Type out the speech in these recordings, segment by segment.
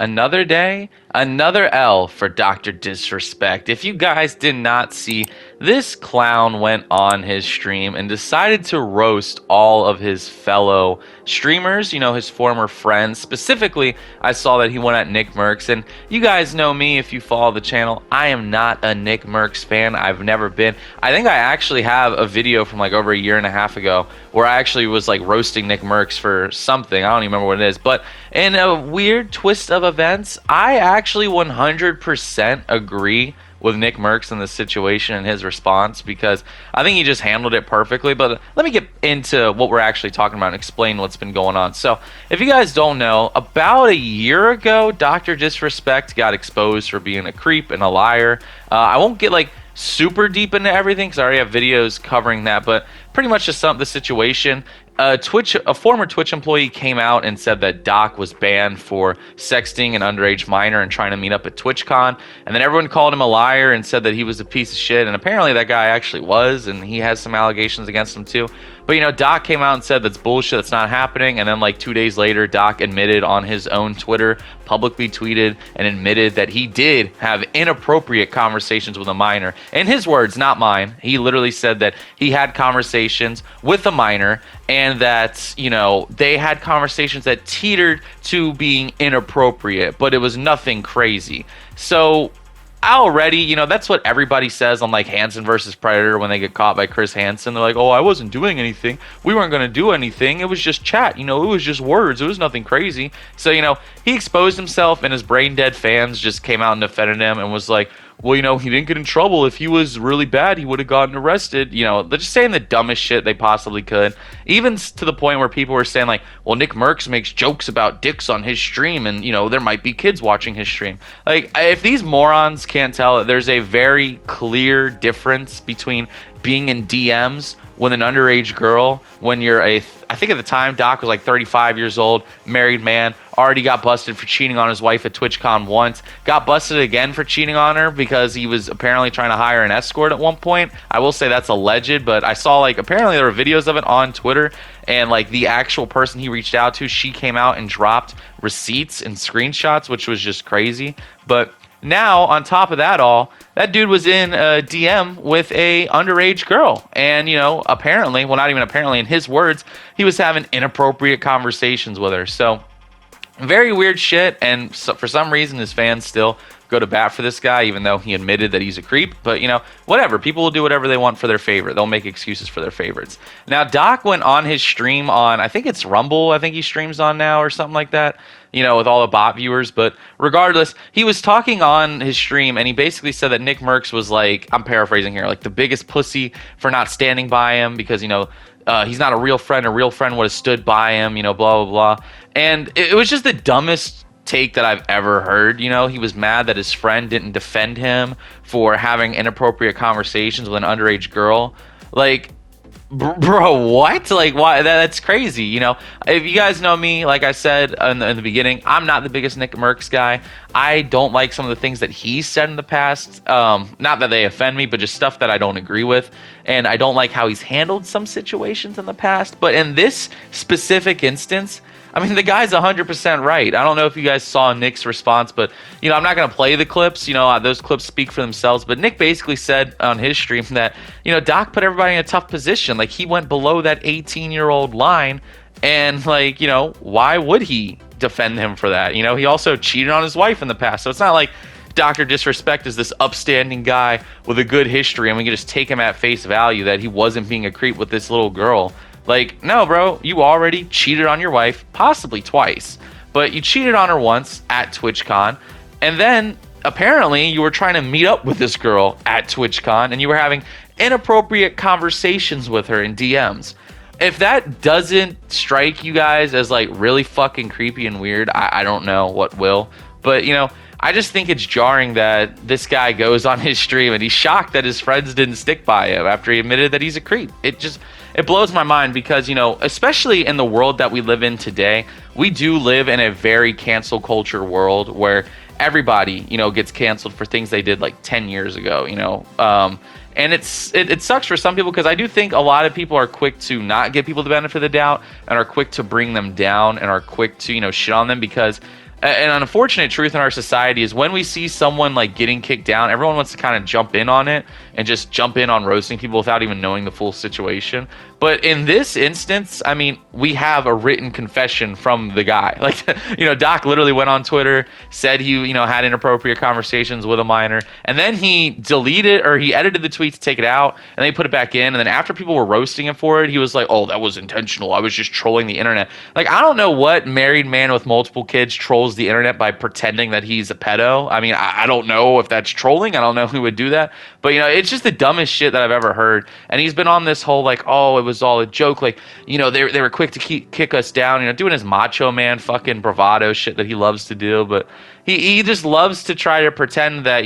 another day, another L for Dr. Disrespect. If you guys did not see, this clown went on his stream and decided to roast all of his fellow streamers, his former friends. Specifically, I saw that he went at Nick Merckx, and you guys know me if you follow the channel. I am not a Nick Merckx fan. I've never been. I think I actually have a video from like over a year and a half ago where I actually was like roasting Nick Merckx for something. I don't even remember what it is, but in a weird twist of events, I actually 100% agree with Nick Merckx in this situation and his response, because I think he just handled it perfectly. But let me get into what we're actually talking about and explain what's been going on. So if you guys don't know, about a year ago, Dr. Disrespect got exposed for being a creep and a liar. I won't get like super deep into everything because I already have videos covering that, but pretty much just the situation. A former Twitch employee came out and said that Doc was banned for sexting an underage minor and trying to meet up at TwitchCon, and then everyone called him a liar and said that he was a piece of shit, and apparently that guy actually was, and he has some allegations against him too. But Doc came out and said that's bullshit, that's not happening, and then like 2 days later, Doc admitted on his own Twitter, publicly tweeted and admitted that he did have inappropriate conversations with a minor. In his words, not mine. He literally said that he had conversations with a minor, and that they had conversations that teetered to being inappropriate, but it was nothing crazy. So already, that's what everybody says on like Hansen versus Predator when they get caught by Chris Hansen. They're like, oh, I wasn't doing anything, we weren't going to do anything, it was just chat, it was just words, it was nothing crazy. So he exposed himself, and his brain dead fans just came out and defended him and was like, well, he didn't get in trouble. If he was really bad, he would have gotten arrested. They're just saying the dumbest shit they possibly could. Even to the point where people were saying like, well, Nick Merckx makes jokes about dicks on his stream, and, there might be kids watching his stream. Like, if these morons can't tell, there's a very clear difference between being in DMs with an underage girl when you're I think at the time Doc was like 35 years old, married man, already got busted for cheating on his wife at TwitchCon once, got busted again for cheating on her because he was apparently trying to hire an escort at one point. I will say that's alleged, but I saw like apparently there were videos of it on Twitter, and like the actual person he reached out to, she came out and dropped receipts and screenshots, which was just crazy. But now, on top of that all, that dude was in a DM with a underage girl. And, apparently, well, not even apparently, in his words, he was having inappropriate conversations with her. So, very weird shit. And so, for some reason, his fans still go to bat for this guy, even though he admitted that he's a creep. But, whatever. People will do whatever they want for their favorite. They'll make excuses for their favorites. Now, Doc went on his stream on, I think it's Rumble, I think he streams on now or something like that, with all the bot viewers. But regardless, he was talking on his stream, and he basically said that Nick Merckx was like, I'm paraphrasing here, like the biggest pussy for not standing by him because, he's not a real friend. A real friend would have stood by him, blah, blah, blah. And it was just the dumbest take that I've ever heard. He was mad that his friend didn't defend him for having inappropriate conversations with an underage girl. Like, bro, what? Like, why? That's crazy. If you guys know me, like I said in the beginning, I'm not the biggest Nick Merckx guy. I don't like some of the things that he's said in the past. Not that they offend me, but just stuff that I don't agree with. And I don't like how he's handled some situations in the past. But in this specific instance, the guy's 100% right. I don't know if you guys saw Nick's response, but, I'm not going to play the clips. Those clips speak for themselves. But Nick basically said on his stream that, Doc put everybody in a tough position. Like, he went below that 18-year-old line. And, like, why would he defend him for that? He also cheated on his wife in the past. So it's not like Dr. Disrespect is this upstanding guy with a good history, and we can just take him at face value that he wasn't being a creep with this little girl. Like, no, bro, you already cheated on your wife, possibly twice, but you cheated on her once at TwitchCon, and then apparently you were trying to meet up with this girl at TwitchCon, and you were having inappropriate conversations with her in DMs. If that doesn't strike you guys as like really fucking creepy and weird, I don't know what will. But, I just think it's jarring that this guy goes on his stream and he's shocked that his friends didn't stick by him after he admitted that he's a creep. It blows my mind because, especially in the world that we live in today, we do live in a very cancel culture world where everybody, gets canceled for things they did like 10 years ago, and it sucks for some people because I do think a lot of people are quick to not give people the benefit of the doubt and are quick to bring them down and are quick to, shit on them because An unfortunate truth in our society is when we see someone like getting kicked down, everyone wants to kind of jump in on it and just jump in on roasting people without even knowing the full situation. But in this instance, I mean, we have a written confession from the guy. Like, Doc literally went on Twitter, said he, had inappropriate conversations with a minor, and then he deleted or he edited the tweet to take it out, and then he put it back in. And then after people were roasting him for it, he was like, "Oh, that was intentional. I was just trolling the internet." Like, I don't know what married man with multiple kids trolls the internet by pretending that he's a pedo. I mean, I don't know if that's trolling. I don't know who would do that. But, it's just the dumbest shit that I've ever heard. And he's been on this whole, like, oh, it was all a joke. Like, they were quick to kick us down, doing his macho man fucking bravado shit that he loves to do. But he just loves to try to pretend that,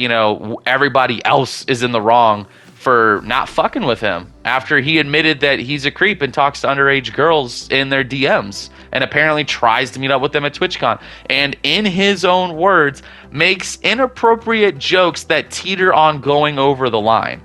everybody else is in the wrong for not fucking with him after he admitted that he's a creep and talks to underage girls in their DMs and apparently tries to meet up with them at TwitchCon. And in his own words, makes inappropriate jokes that teeter on going over the line.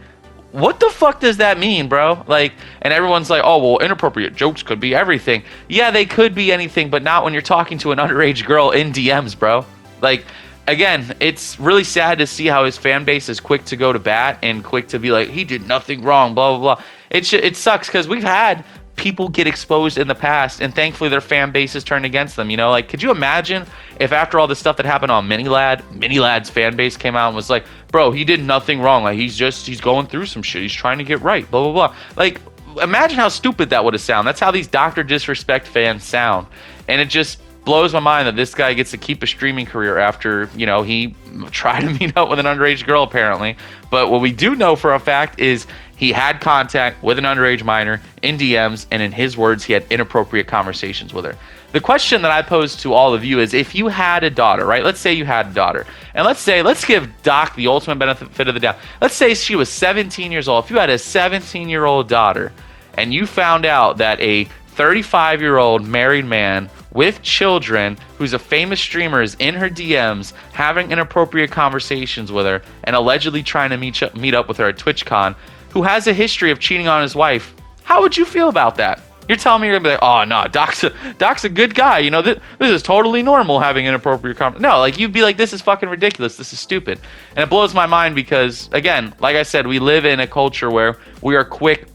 What the fuck does that mean, bro? Like, and everyone's like, oh, well, inappropriate jokes could be everything. Yeah, they could be anything, but not when you're talking to an underage girl in DMs, bro. Like, again, it's really sad to see how his fan base is quick to go to bat and quick to be like, he did nothing wrong, blah, blah, blah. It sucks because we've had people get exposed in the past, and thankfully their fan base has turned against them. Like, could you imagine if after all the stuff that happened on Mini-Lad's fan base came out and was like, bro, he did nothing wrong. Like, he's going through some shit. He's trying to get right, blah, blah, blah. Like, imagine how stupid that would have sounded. That's how these Dr. Disrespect fans sound. And it just blows my mind that this guy gets to keep a streaming career after, he tried to meet up with an underage girl, apparently. But what we do know for a fact is he had contact with an underage minor in DMs, and in his words, he had inappropriate conversations with her. The question that I pose to all of you is, if you had a daughter, right? Let's say you had a daughter. And let's give Doc the ultimate benefit of the doubt. Let's say she was 17 years old. If you had a 17-year-old daughter and you found out that a 35-year-old married man with children who's a famous streamer is in her DMs having inappropriate conversations with her and allegedly trying to meet up with her at TwitchCon, who has a history of cheating on his wife, how would you feel about that? You're telling me you're gonna be like, oh no, Doc's a good guy. This is totally normal having inappropriate conversations. No, like, you'd be like, this is fucking ridiculous. This is stupid. And it blows my mind because, again, like I said, we live in a culture where we are quick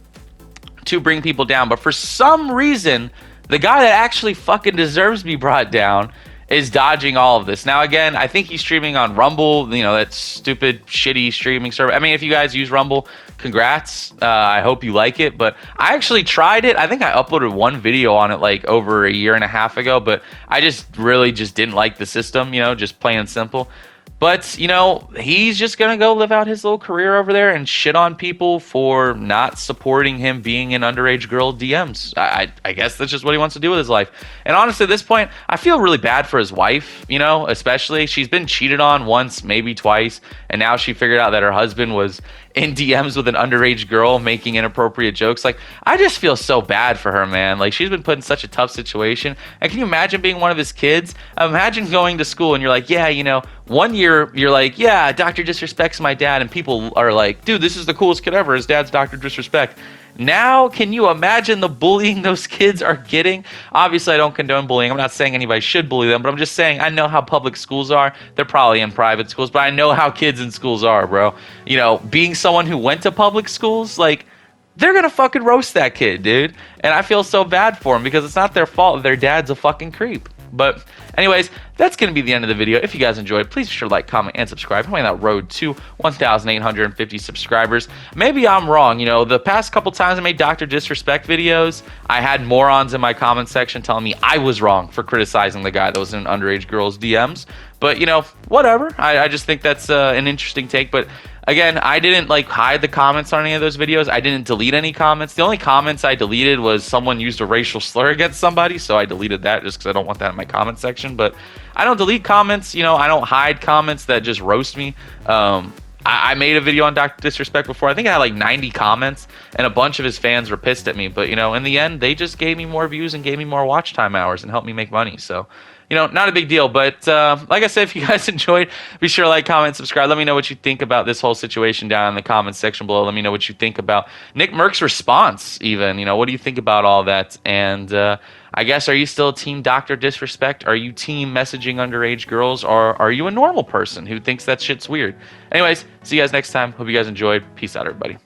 to bring people down. But for some reason, the guy that actually fucking deserves to be brought down is dodging all of this. Now, again, I think he's streaming on Rumble, that stupid, shitty streaming service. I mean, if you guys use Rumble, congrats. I hope you like it. But I actually tried it. I think I uploaded one video on it like over a year and a half ago. But I just really didn't like the system, just plain and simple. But, he's just going to go live out his little career over there and shit on people for not supporting him being in underage girl DMs. I guess that's just what he wants to do with his life. And honestly, at this point, I feel really bad for his wife, especially. She's been cheated on once, maybe twice, and now she figured out that her husband was in DMs with an underage girl making inappropriate jokes. Like, I just feel so bad for her, man. Like, she's been put in such a tough situation. And can you imagine being one of his kids? Imagine going to school and you're like, yeah, one year you're like, yeah, Dr. Disrespect's my dad, and people are like, dude, this is the coolest kid ever. His dad's Dr. Disrespect. Now, can you imagine the bullying those kids are getting? Obviously, I don't condone bullying. I'm not saying anybody should bully them, but I'm just saying I know how public schools are. They're probably in private schools, but I know how kids in schools are, bro. Being someone who went to public schools, like, they're going to fucking roast that kid, dude. And I feel so bad for them because it's not their fault. Their dad's a fucking creep. But anyways, that's going to be the end of the video. If you guys enjoyed, please be sure to like, comment, and subscribe. I'm on that road to 1,850 subscribers. Maybe I'm wrong. The past couple times I made Dr. Disrespect videos, I had morons in my comment section telling me I was wrong for criticizing the guy that was in underage girls' DMs. But, whatever. I just think that's an interesting take. But again, I didn't hide the comments on any of those videos. I didn't delete any comments. The only comments I deleted was someone used a racial slur against somebody, so I deleted that just because I don't want that in my comment section. But I don't delete comments. I don't hide comments that just roast me. I made a video on Dr. Disrespect before. I think I had 90 comments, and a bunch of his fans were pissed at me. But, in the end, they just gave me more views and gave me more watch time hours and helped me make money. So, not a big deal. But like I said, if you guys enjoyed, be sure to like, comment, subscribe. Let me know what you think about this whole situation down in the comments section below. Let me know what you think about Nick Merck's response, even. What do you think about all that? And I guess, are you still Team Dr. Disrespect? Are you team messaging underage girls? Or are you a normal person who thinks that shit's weird? Anyways, see you guys next time. Hope you guys enjoyed. Peace out, everybody.